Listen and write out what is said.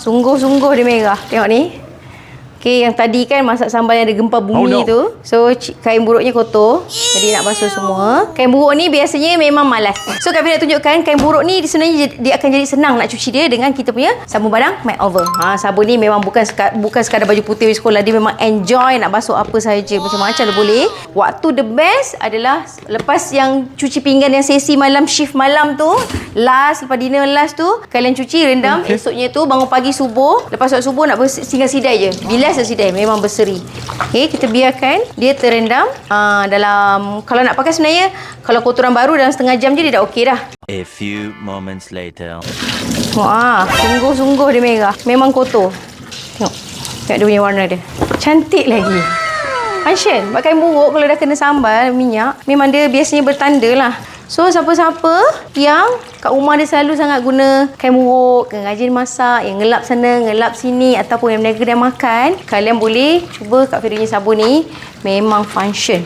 Sungguh-sungguh dia merah. Tengok ni. Okay, yang tadi kan masak sambal yang ada gempa bumi tu. So, kain buruknya kotor. Jadi nak basuh semua. Kain buruk ni biasanya memang malas. So, kami nak tunjukkan kain buruk ni sebenarnya dia akan jadi senang nak cuci dia dengan kita punya sabun badang makeover. Sabun ni memang bukan sekadar baju putih di sekolah. Dia memang enjoy nak basuh apa sahaja. Macam-macam dah boleh. Waktu the best adalah lepas yang cuci pinggan yang sesi malam, shift malam tu. Lepas dinner last tu, kalian cuci, rendam. Esoknya tu bangun pagi subuh. Lepas solat subuh nak singgah sidai je. Bilas sidai memang berseri. Okey, kita biarkan dia terendam dalam, kalau nak pakai sebenarnya kalau kotoran baru dalam setengah jam je dia dah okey dah. A few moments later. Sungguh-sungguh dia merah. Memang kotor. Tengok dia punya warna dia. Cantik lagi. Function. Pakai buruk kalau dah kena sambal minyak, memang dia biasanya bertanda lah. So, siapa-siapa yang kat rumah dia selalu sangat guna kain buruk, yang rajin masak, yang ngelap sana, ngelap sini, ataupun yang berniaga kedai makan, kalian boleh cuba kat Fairy punya sabun ni. Memang function.